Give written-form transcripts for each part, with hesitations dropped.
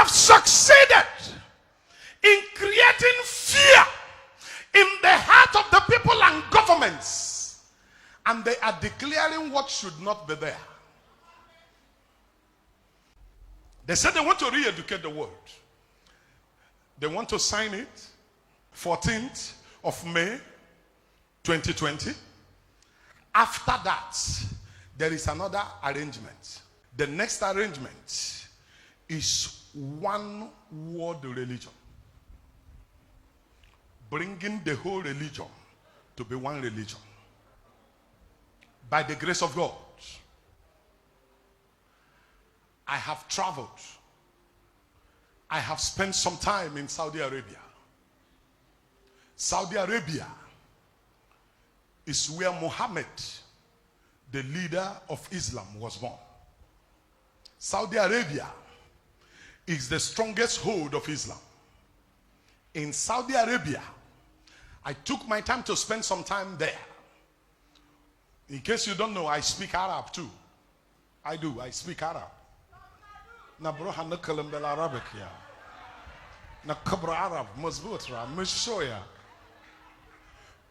have succeeded in creating fear in the heart of the people and governments, and they are declaring what should not be there. They said they want to re-educate the world. They want to sign it 14th of May 2020. After that, there is another arrangement. The next arrangement is one world religion, bringing the whole religion to be one religion. By the grace of God, I have traveled. I have spent some time in Saudi Arabia. Saudi Arabia is where Muhammad, the leader of Islam, was born. Saudi Arabia is the strongest hold of Islam. In Saudi Arabia, I took my time to spend some time there. In case you don't know, I speak Arab too. I do. I speak Arab. Na broha na kalam bel Arabic ya. Na kabra Arab mazboot ra mishoya.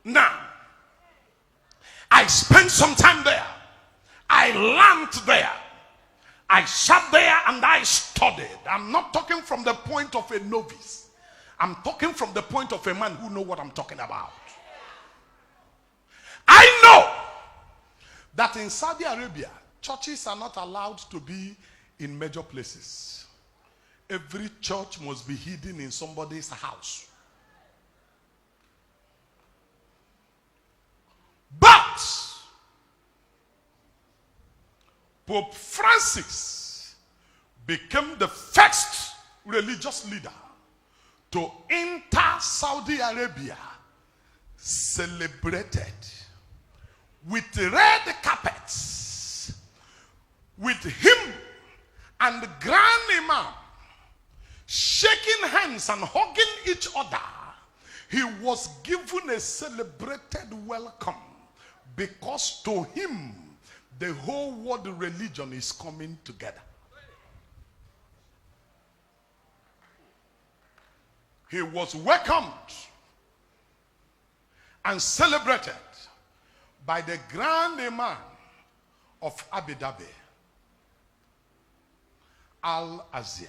Now, I spent some time there. I learned there. I sat there and I studied. I'm not talking from the point of a novice. I'm talking from the point of a man who knows what I'm talking about. I know that in Saudi Arabia, churches are not allowed to be in major places. Every church must be hidden in somebody's house. But Pope Francis became the first religious leader to enter Saudi Arabia, celebrated with red carpets, with him and the Grand Imam shaking hands and hugging each other. He was given a celebrated welcome because to him the whole world religion is coming together. He was welcomed and celebrated by the Grand Imam of Abu Dhabi, Al Azhar.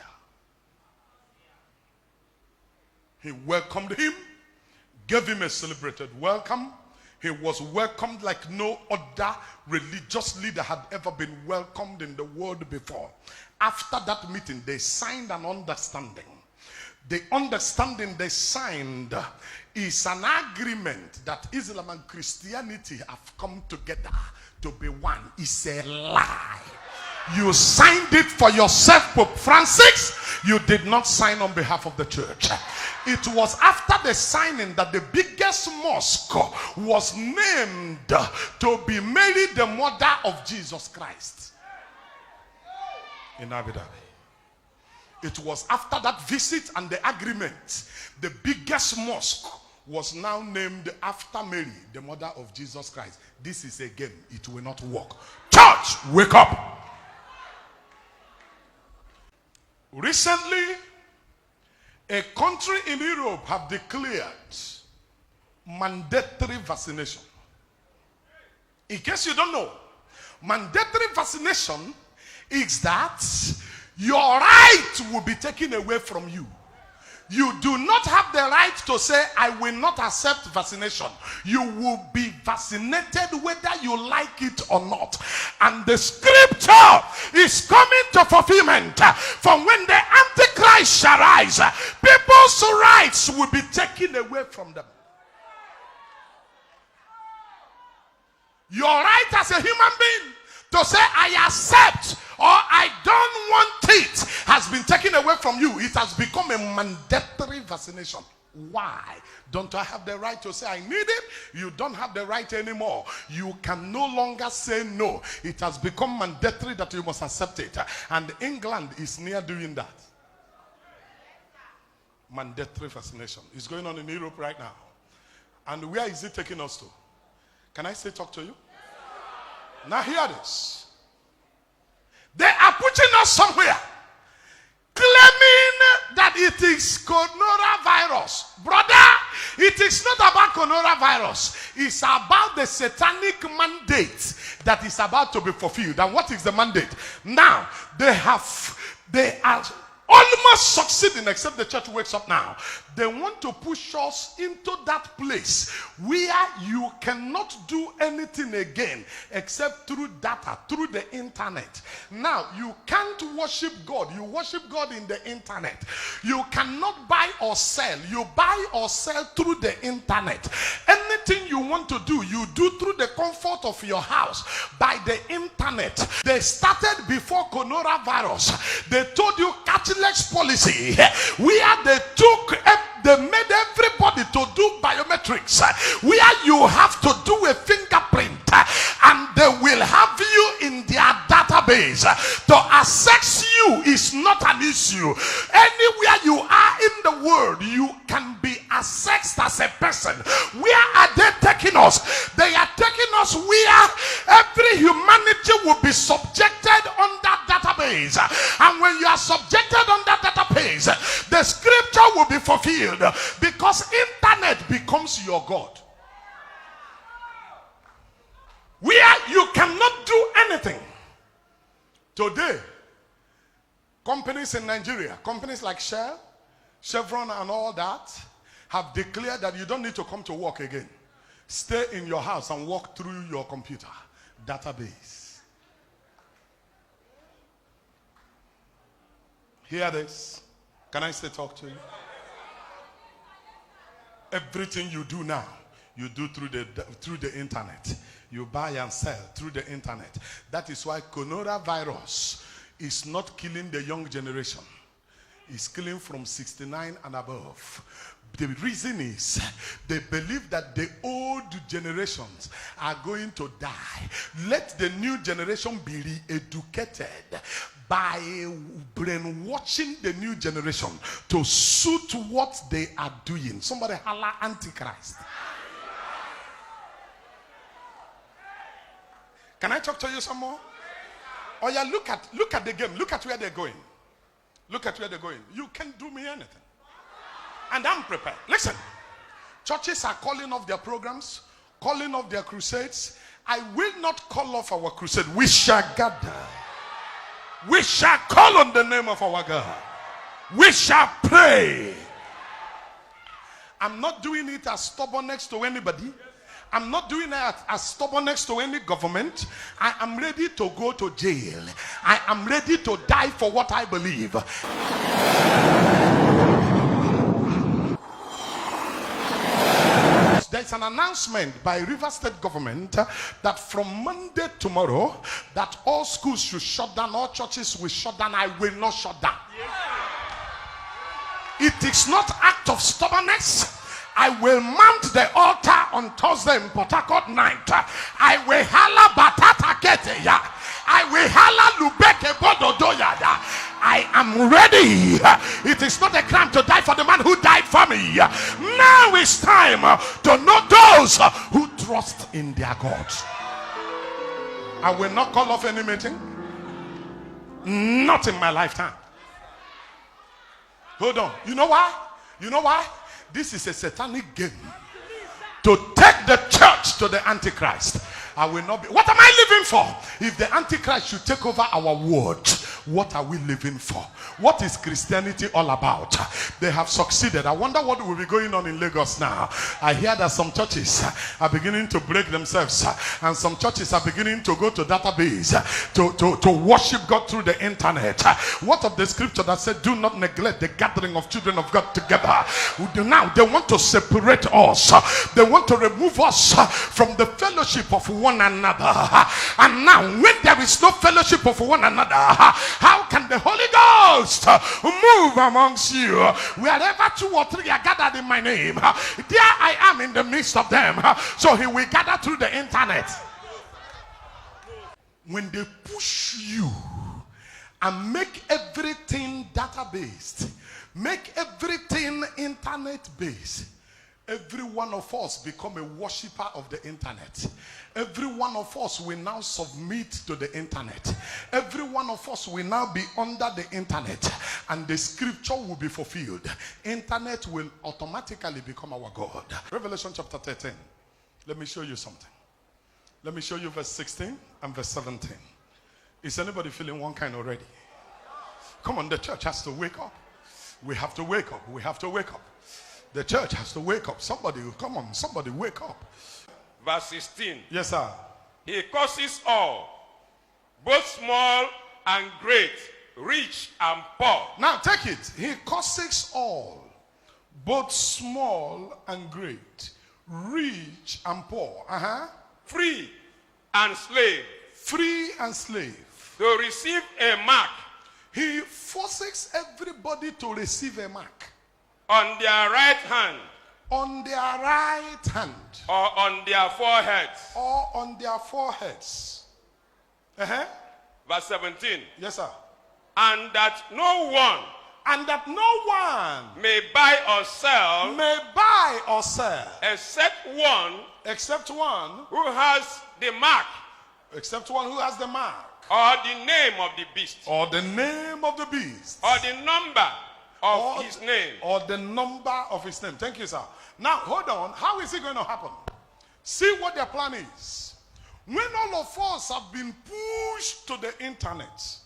He welcomed him, gave him a celebrated welcome. He was welcomed like no other religious leader had ever been welcomed in the world before. After that meeting, they signed an understanding. The understanding they signed is an agreement that Islam and Christianity have come together to be one. It's a lie. You signed it for yourself, Pope Francis. You did not sign on behalf of the church. It was after the signing that the biggest mosque was named to be Mary, the mother of Jesus Christ, in Abu Dhabi. It was after that visit and the agreement, the biggest mosque was now named after Mary, the mother of Jesus Christ. This is a game. It will not work. Church, wake up. Recently, a country in Europe have declared mandatory vaccination. In case you don't know, mandatory vaccination is that your right will be taken away from you. You do not have the right to say, I will not accept vaccination. You will be vaccinated whether you like it or not. And the scripture is coming to fulfillment. From when the Antichrist shall rise, people's rights will be taken away from them. Your right as a human being to say, I accept or I don't want it, has been taken away from you. It has become a mandatory vaccination. Why? Don't I have the right to say I need it? You don't have the right anymore. You can no longer say no. It has become mandatory that you must accept it. And England is near doing that. Mandatory vaccination is going on in Europe right now. And where is it taking us to? Can I say talk to you? Now hear this. They are putting us somewhere, claiming coronavirus. Brother, it is not about coronavirus. It's about the satanic mandate that is about to be fulfilled. And what is the mandate? Now, they are almost succeeding, except the church wakes up now. They want to push us into that place where you cannot do anything again except through data, through the internet. Now, you can't worship God. You worship God in the internet. You cannot buy or sell. You buy or sell through the internet. Anything you want to do, you do through the comfort of your house by the internet. They started before coronavirus. They told you cashless policy, where they made everybody to do biometrics, where you have to do a fingerprint, and they will have you in their database. To access you is not an issue. Anywhere you are in the world, you can be accessed as a person. Where are they taking us? They are taking us where every humanity will be subjected on that database. And when you are subjected on that database, the scripture will be fulfilled, because internet becomes your God. Where you cannot do anything. Today, companies in Nigeria, companies like Shell, Chevron and all that, have declared that you don't need to come to work again. Stay in your house and work through your computer database. Hear this. Can I still talk to you? Everything you do now, you do through the internet. You buy and sell through the internet. That is why coronavirus is not killing the young generation. It's killing from 69 and above. The reason is they believe that the old generations are going to die. Let the new generation be re-educated by brainwashing the new generation to suit what they are doing. Somebody holla Antichrist. Can I talk to you some more? Oh yeah, look at the game. Look at where they're going. Look at where they're going. You can't do me anything. And I'm prepared. Listen, churches are calling off their programs, calling off their crusades. I will not call off our crusade. We shall gather. We shall call on the name of our God. We shall pray. I'm not doing it as stubbornness to anybody. I'm not doing it as stubbornness to any government. I am ready to go to jail. I am ready to die for what I believe. There's an announcement by River State government that from Monday tomorrow, that all schools should shut down, all churches will shut down. I will not shut down. It is not act of stubbornness. I will mount the altar on Thursday in Port Harcourt night. I will holla batata keteya. I will holla lubeke bododoyada. I am ready. It is not a crime to die for the man who died for me. Now it's time to know those who trust in their God. I will not call off any meeting. Not in my lifetime. Hold on. You know why? You know why? This is a satanic game to take the church to the Antichrist. I will not be. What am I living for? If the Antichrist should take over our world, what are we living for? What is Christianity all about? They have succeeded. I wonder what will be going on in Lagos now. I hear that some churches are beginning to break themselves, and some churches are beginning to go to database to worship God through the internet. What of the scripture that said, do not neglect the gathering of children of God together? Now they want to separate us. They want to remove us from the fellowship of one another. And now when there is no fellowship of one another, how can the Holy Ghost move amongst you? Wherever 2 or 3 are gathered in my name, there I am in the midst of them. So he will gather through the internet. When they push you and make everything data based, make everything internet based, every one of us become a worshiper of the internet. Every one of us will now submit to the internet. Every one of us will now be under the internet, and the scripture will be fulfilled. Internet will automatically become our God. Revelation chapter 13. Let me show you something. Let me show you verse 16 and verse 17. Is anybody feeling one kind already? Come on, the church has to wake up. We have to wake up. We have to wake up. The church has to wake up. Somebody, come on, somebody wake up. Verse 16. Yes, sir. He causes all, both small and great, rich and poor. Now take it. He causes all, both small and great, rich and poor. Free and slave. Free and slave. To receive a mark. He forces everybody to receive a mark. On their right hand. On their right hand. Or on their foreheads. Or on their foreheads. Verse 17. Yes, sir. And that no one. And that no one. May buy or sell. May buy or sell. Except one. Except one. Who has the mark. Except one who has the mark. Or the name of the beast. Or the name of the beast. Or the number of his name. Or the number of his name. Thank you, sir. Now, hold on. How is it going to happen? See what their plan is. When all of us have been pushed to the internet,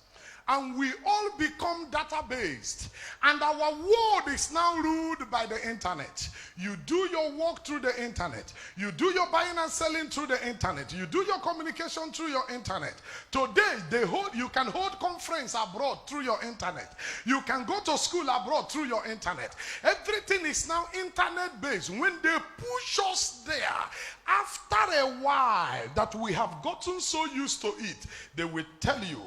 and we all become data-based, and our world is now ruled by the internet. You do your work through the internet. You do your buying and selling through the internet. You do your communication through your internet. Today, you can hold conference abroad through your internet. You can go to school abroad through your internet. Everything is now internet-based. When they push us there, after a while that we have gotten so used to it, they will tell you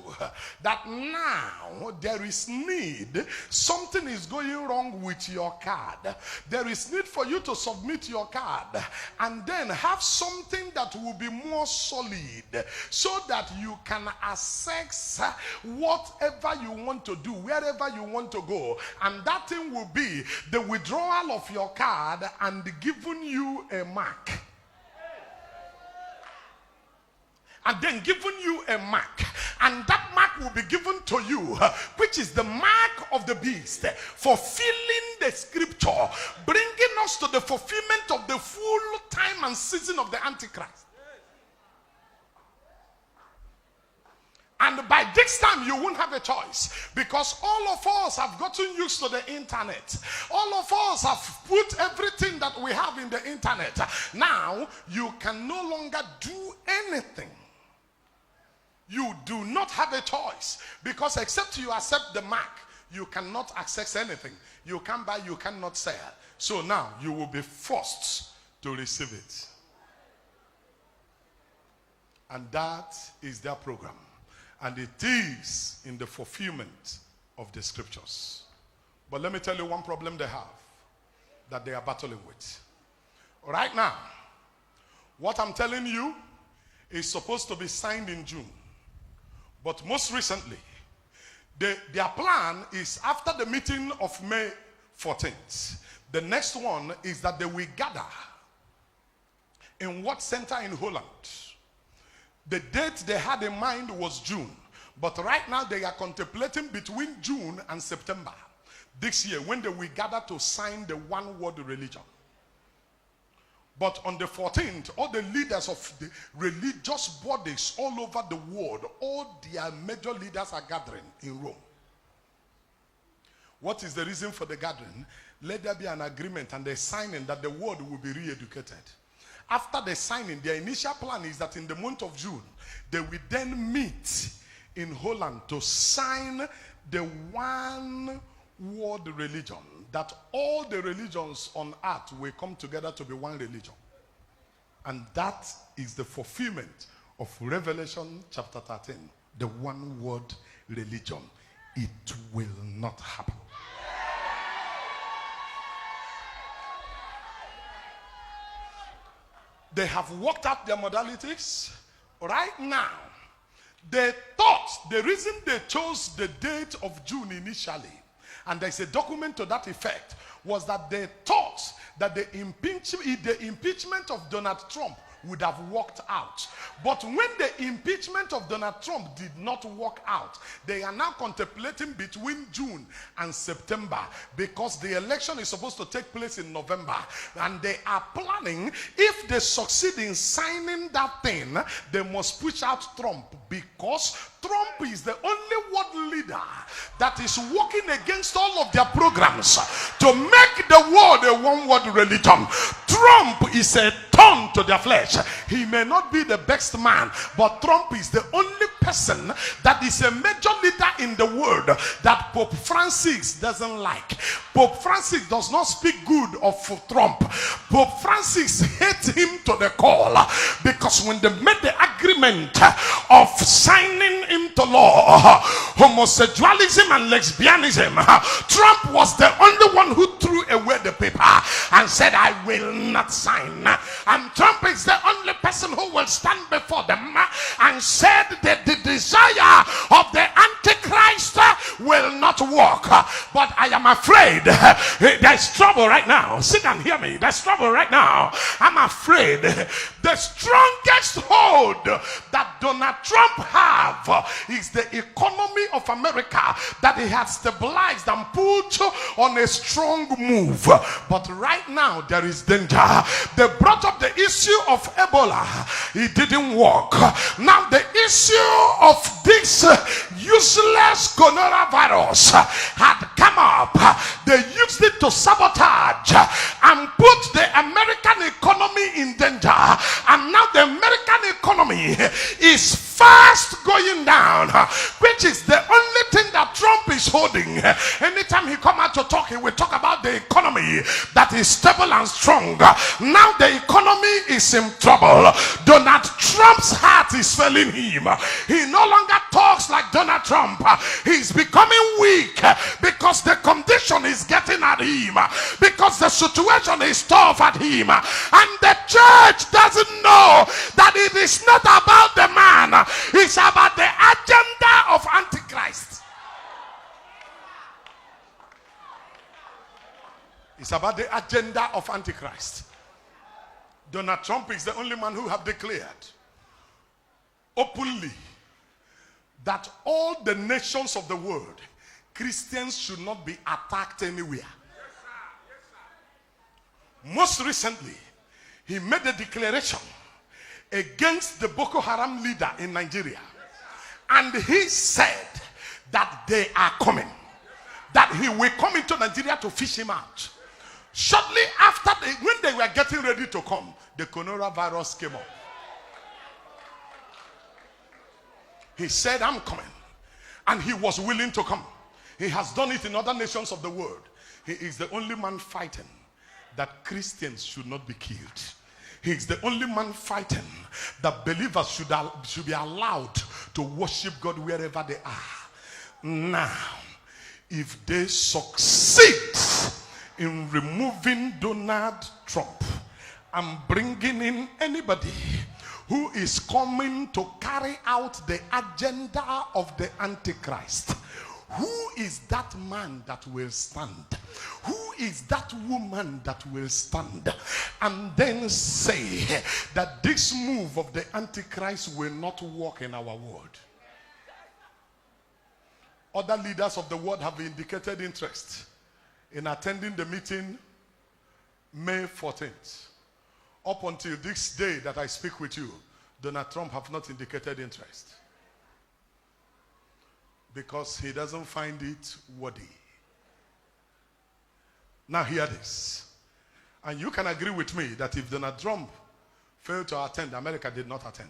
that now there is need. Something is going wrong with your card. There is need for you to submit your card and then have something that will be more solid so that you can access whatever you want to do, wherever you want to go. And that thing will be the withdrawal of your card and giving you a mark. And then giving you a mark. And that mark will be given to you, which is the mark of the beast, fulfilling the scripture, bringing us to the fulfillment of the full time and season of the Antichrist. And by this time, you won't have a choice, because all of us have gotten used to the internet. All of us have put everything that we have in the internet. Now, you can no longer do anything. You do not have a choice, because except you accept the mark, you cannot access anything. You can't buy, you cannot sell. So now you will be forced to receive it. And that is their program. And it is in the fulfillment of the scriptures. But let me tell you one problem they have that they are battling with. Right now, what I'm telling you is supposed to be signed in June. But most recently, their plan is after the meeting of May 14th. The next one is that they will gather in what center in Holland. The date they had in mind was June. But right now they are contemplating between June and September this year, when they will gather to sign the one world religion. But on the 14th, all the leaders of the religious bodies all over the world, all their major leaders are gathering in Rome. What is the reason for the gathering? Let there be an agreement and a signing that the world will be re-educated. After the signing, their initial plan is that in the month of June, they will then meet in Holland to sign the one world religion, that all the religions on earth will come together to be one religion. And that is the fulfillment of Revelation chapter 13, the one world religion. It will not happen. They have worked out their modalities. Right now, they thought the reason they chose the date of June initially, and there's a document to that effect, was that they thought that the impeachment of Donald Trump would have worked out. But when the impeachment of Donald Trump did not work out, they are now contemplating between June and September, because the election is supposed to take place in November. And they are planning, if they succeed in signing that thing, they must push out Trump, because Trump is the only world leader that is working against all of their programs to make the world a one-world religion. Trump is a thorn to their flesh. He may not be the best man, but Trump is the only person that is a major leader in the world that Pope Francis doesn't like. Pope Francis does not speak good of Trump. Pope Francis hates him to the core, because when they made the agreement of signing into law homosexualism and lesbianism, Trump was the only one who threw away the paper and said, I will not sign. And Trump is the only person who will stand before them and said that the desire of the Antichrist will not work. But I am afraid there's trouble right now. Sit and hear me. There's trouble right now. I'm afraid the strongest hold that Donald Trump have is the economy of America, that he has stabilized and put on a strong move. But right now there is danger. They brought up the issue of Ebola. It didn't work. Now the issue of this useless coronavirus had come up. They used it to sabotage and put the American economy in danger. And now the American economy is fast going down, which is the only thing that Trump is holding. Anytime he come out to talk, he will talk about the economy that is stable and strong. Now the economy is in trouble. Donald Trump's heart is failing him. He no longer talks like Donald Trump. He's becoming weak because the condition is getting at him, because the situation is tough at him. And the church doesn't know that it is not about the man. It's about the agenda of Antichrist. It's about the agenda of Antichrist. Donald Trump is the only man who have declared openly that all the nations of the world, Christians should not be attacked anywhere. Most recently, he made a declaration against the Boko Haram leader in Nigeria. And he said that they are coming. That he will come into Nigeria to fish him out. Shortly after, when they were getting ready to come, the coronavirus came up. He said, I'm coming. And he was willing to come. He has done it in other nations of the world. He is the only man fighting that Christians should not be killed. He is the only man fighting that believers should be allowed to worship God wherever they are. Now, if they succeed in removing Donald Trump and bringing in anybody who is coming to carry out the agenda of the Antichrist, who is that man that will stand? Who is that woman that will stand and then say that this move of the Antichrist will not work in our world? Other leaders of the world have indicated interest in attending the meeting May 14th. Up until this day that I speak with you, Donald Trump have not indicated interest, because he doesn't find it worthy. Now hear this. And you can agree with me that if Donald Trump failed to attend, America did not attend.